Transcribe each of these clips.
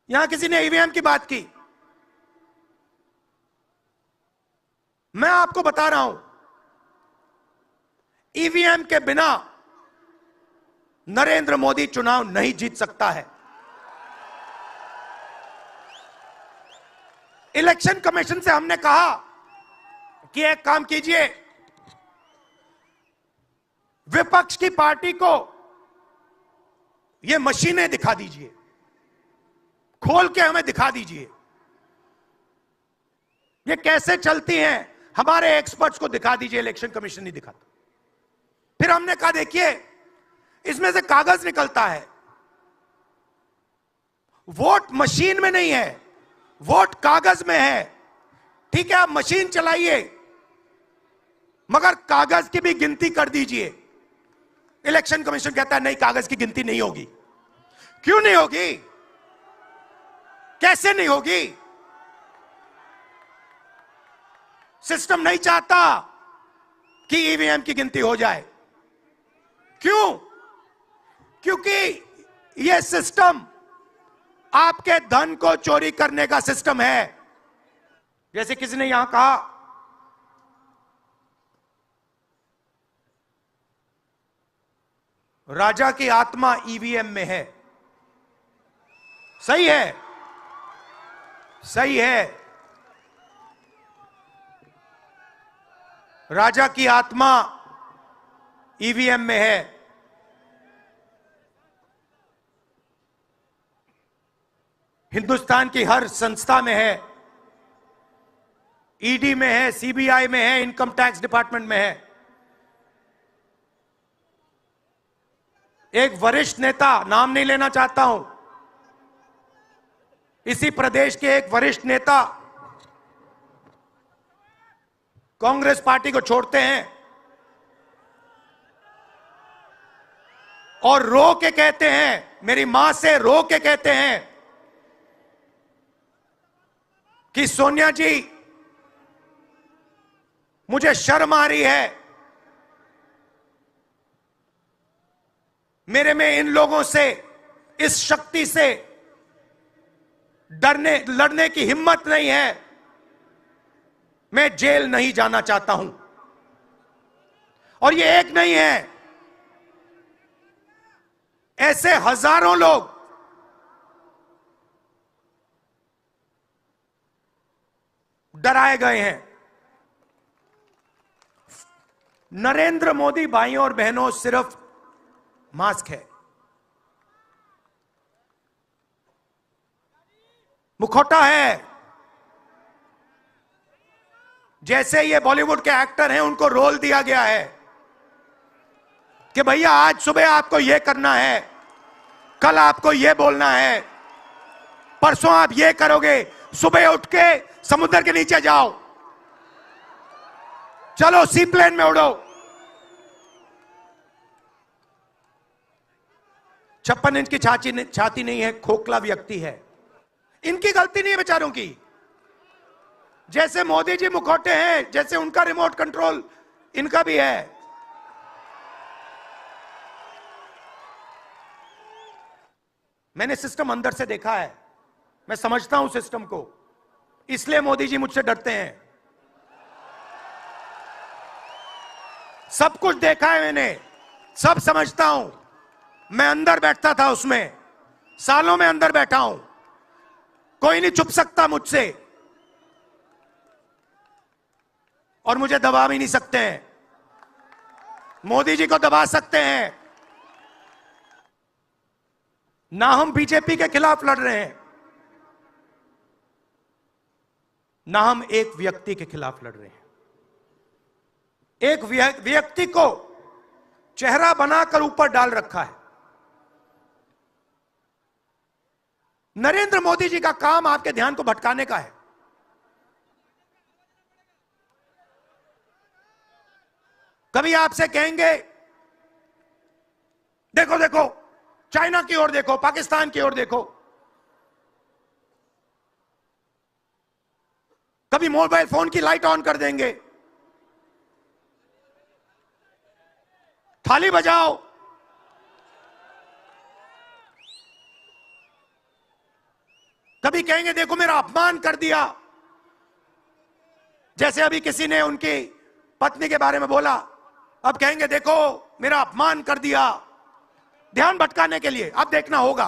यहां किसी ने ईवीएम की बात की। मैं आपको बता रहा हूं, ईवीएम के बिना नरेंद्र मोदी चुनाव नहीं जीत सकता है। इलेक्शन कमीशन से हमने कहा कि एक काम कीजिए, विपक्ष की पार्टी को ये मशीनें दिखा दीजिए, खोल के हमें दिखा दीजिए ये कैसे चलती हैं, हमारे एक्सपर्ट्स को दिखा दीजिए। इलेक्शन कमीशन नहीं दिखाता। फिर हमने कहा देखिए, इसमें से कागज निकलता है, वोट मशीन में नहीं है, वोट कागज में है। ठीक है, आप मशीन चलाइए, मगर कागज की भी गिनती कर दीजिए। इलेक्शन कमीशन कहता है नहीं, कागज की गिनती नहीं होगी। क्यों नहीं होगी? कैसे नहीं होगी? सिस्टम नहीं चाहता कि ईवीएम की गिनती हो जाए। क्यों? क्योंकि यह सिस्टम आपके धन को चोरी करने का सिस्टम है। जैसे किसी ने यहां कहा, राजा की आत्मा ईवीएम में है। सही है, सही है। राजा की आत्मा ईवीएम में है। हिंदुस्तान की हर संस्था में है, ईडी में है, सीबीआई में है, इनकम टैक्स डिपार्टमेंट में है। एक वरिष्ठ नेता, नाम नहीं लेना चाहता हूं, इसी प्रदेश के एक वरिष्ठ नेता कांग्रेस पार्टी को छोड़ते हैं और रो के कहते हैं, मेरी मां से रो के कहते हैं कि सोनिया जी, मुझे शर्म आ रही है, मेरे में इन लोगों से, इस शक्ति से लड़ने की हिम्मत नहीं है, मैं जेल नहीं जाना चाहता हूं। और ये एक नहीं है, ऐसे हजारों लोग डराए गए हैं। नरेंद्र मोदी भाइयों और बहनों सिर्फ मास्क है, मुखौटा है। जैसे ये बॉलीवुड के एक्टर हैं, उनको रोल दिया गया है कि भैया आज सुबह आपको ये करना है, कल आपको ये बोलना है, परसों आप ये करोगे, सुबह उठ के समुद्र के नीचे जाओ, चलो सी प्लेन में उड़ो। 56 इंच की छाती नहीं है, खोखला व्यक्ति है। इनकी गलती नहीं है बेचारों की। जैसे मोदी जी मुखौटे हैं, जैसे उनका रिमोट कंट्रोल इनका भी है। मैंने सिस्टम अंदर से देखा है, मैं समझता हूं सिस्टम को, इसलिए मोदी जी मुझसे डरते हैं। सब कुछ देखा है मैंने, सब समझता हूं। मैं अंदर बैठता था उसमें, सालों में अंदर बैठा हूं, कोई नहीं छुप सकता मुझसे और मुझे दबा भी नहीं सकते हैं। मोदी जी को दबा सकते हैं ना, हम बीजेपी के खिलाफ लड़ रहे हैं, ना हम एक व्यक्ति के खिलाफ लड़ रहे हैं। एक व्यक्ति को चेहरा बनाकर ऊपर डाल रखा है। नरेंद्र मोदी जी का काम आपके ध्यान को भटकाने का है। कभी आपसे कहेंगे देखो देखो, चाइना की ओर देखो, पाकिस्तान की ओर देखो। कभी मोबाइल फोन की लाइट ऑन कर देंगे, थाली बजाओ, कभी कहेंगे देखो मेरा अपमान कर दिया, जैसे अभी किसी ने उनकी पत्नी के बारे में बोला, अब कहेंगे देखो मेरा अपमान कर दिया, ध्यान भटकाने के लिए। अब देखना होगा,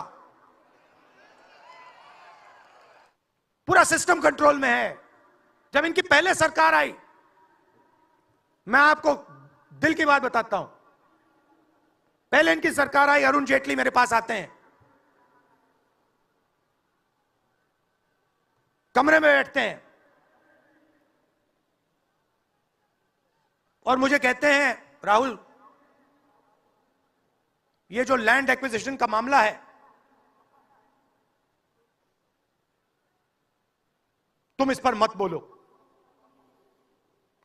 पूरा सिस्टम कंट्रोल में है। जब इनकी पहले सरकार आई, मैं आपको दिल की बात बताता हूं, पहले इनकी सरकार आई, अरुण जेटली मेरे पास आते हैं, कमरे में बैठते हैं और मुझे कहते हैं राहुल, ये जो लैंड एक्विजिशन का मामला है, तुम इस पर मत बोलो।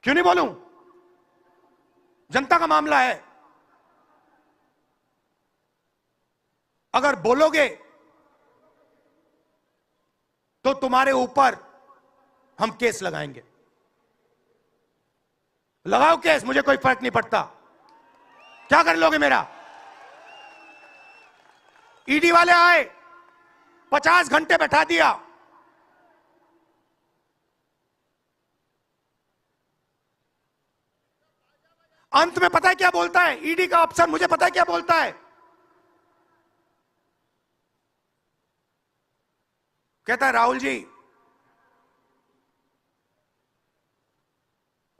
क्यों नहीं बोलूं? जनता का मामला है, अगर बोलोगे तो तुम्हारे ऊपर हम केस लगाएंगे। लगाओ केस, मुझे कोई फर्क नहीं पड़ता। क्या कर लोगे मेरा? ईडी वाले आए, 50 घंटे बैठा दिया, अंत में पता है क्या बोलता है ईडी का अफसर? मुझे पता है क्या बोलता है? कहता है राहुल जी,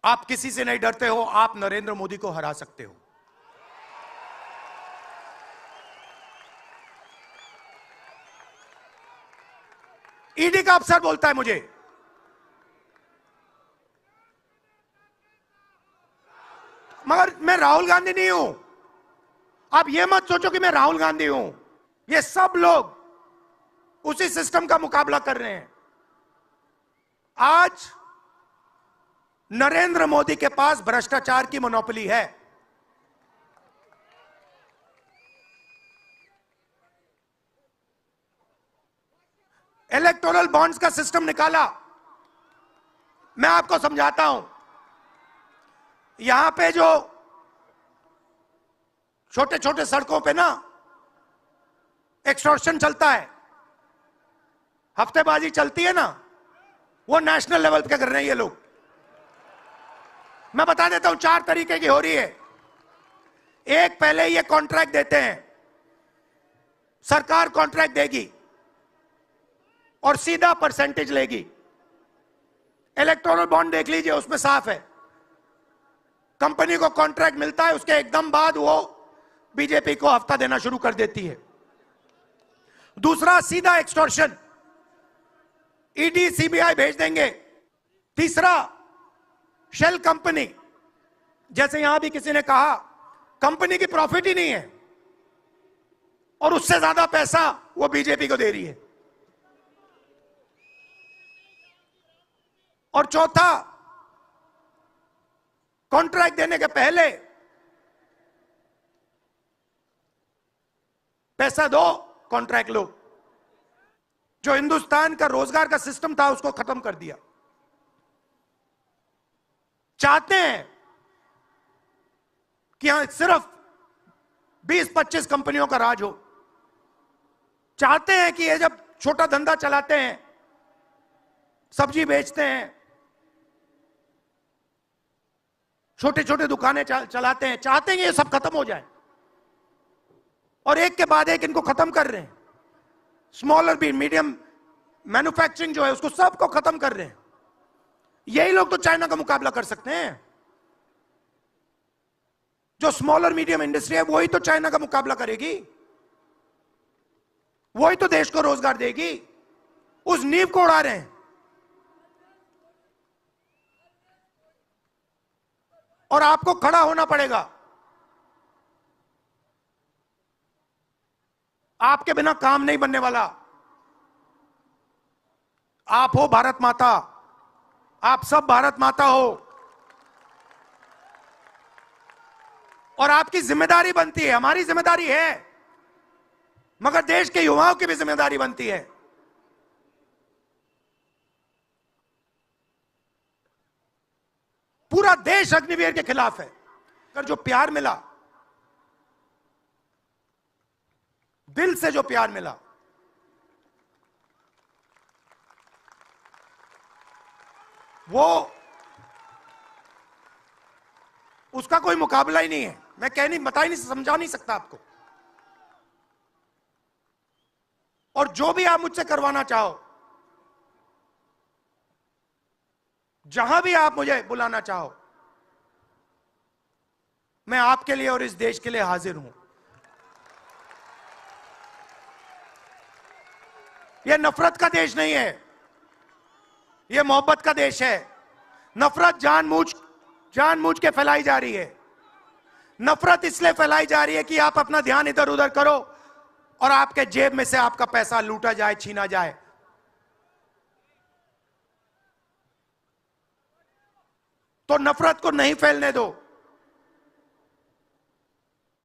आप किसी से नहीं डरते हो, आप नरेंद्र मोदी को हरा सकते हो। ईडी का अफसर बोलता है मुझे। मगर मैं राहुल गांधी नहीं हूं। आप ये मत सोचो कि मैं राहुल गांधी हूं। ये सब लोग उसी सिस्टम का मुकाबला कर रहे हैं। आज नरेंद्र मोदी के पास भ्रष्टाचार की मोनोपोली है। इलेक्टोरल बॉन्ड्स का सिस्टम निकाला। मैं आपको समझाता हूं, यहां पे जो छोटे छोटे सड़कों पे ना एक्सटॉर्शन चलता है, हफ्तेबाजी चलती है ना, वो नेशनल लेवल पे कर रहे हैं ये लोग। मैं बता देता हूं, 4 तरीके की हो रही है। एक, पहले ये कॉन्ट्रैक्ट देते हैं, सरकार कॉन्ट्रैक्ट देगी और सीधा परसेंटेज लेगी। इलेक्टोरल बॉन्ड देख लीजिए, उसमें साफ है, कंपनी को कॉन्ट्रैक्ट मिलता है, उसके एकदम बाद वो बीजेपी को हफ्ता देना शुरू कर देती है। दूसरा, सीधा एक्सटॉर्शन, ईडी सीबीआई भेज देंगे। तीसरा, शेल कंपनी, जैसे यहां भी किसी ने कहा, कंपनी की प्रॉफिट ही नहीं है और उससे ज्यादा पैसा वो बीजेपी को दे रही है। और चौथा, कॉन्ट्रैक्ट देने के पहले पैसा दो, कॉन्ट्रैक्ट लो। जो हिंदुस्तान का रोजगार का सिस्टम था उसको खत्म कर दिया। चाहते हैं कि यहां सिर्फ 20-25 कंपनियों का राज हो। चाहते हैं कि ये जब छोटा धंधा चलाते हैं, सब्जी बेचते हैं, छोटे छोटे दुकानें चलाते हैं, चाहते हैं कि ये सब खत्म हो जाए। और एक के बाद एक इनको खत्म कर रहे हैं। स्मॉलर भी, मीडियम मैन्युफैक्चरिंग जो है उसको सबको खत्म कर रहे हैं। यही लोग तो चाइना का मुकाबला कर सकते हैं। जो स्मॉलर मीडियम इंडस्ट्री है वही तो चाइना का मुकाबला करेगी, वही तो देश को रोजगार देगी। उस नींव को उड़ा रहे हैं। और आपको खड़ा होना पड़ेगा। आपके बिना काम नहीं बनने वाला। आप हो भारत माता, आप सब भारत माता हो, और आपकी जिम्मेदारी बनती है, हमारी जिम्मेदारी है, मगर देश के युवाओं की भी जिम्मेदारी बनती है। पूरा देश अग्निवीर के खिलाफ है। अगर जो प्यार मिला, दिल से जो प्यार मिला, वो उसका कोई मुकाबला ही नहीं है। मैं बता ही नहीं, समझा नहीं सकता आपको। और जो भी आप मुझसे करवाना चाहो, जहां भी आप मुझे बुलाना चाहो, मैं आपके लिए और इस देश के लिए हाजिर हूं। यह नफरत का देश नहीं है, यह मोहब्बत का देश है। नफरत जानबूझ के फैलाई जा रही है। नफरत इसलिए फैलाई जा रही है कि आप अपना ध्यान इधर उधर करो और आपके जेब में से आपका पैसा लूटा जाए, छीना जाए। तो नफरत को नहीं फैलने दो।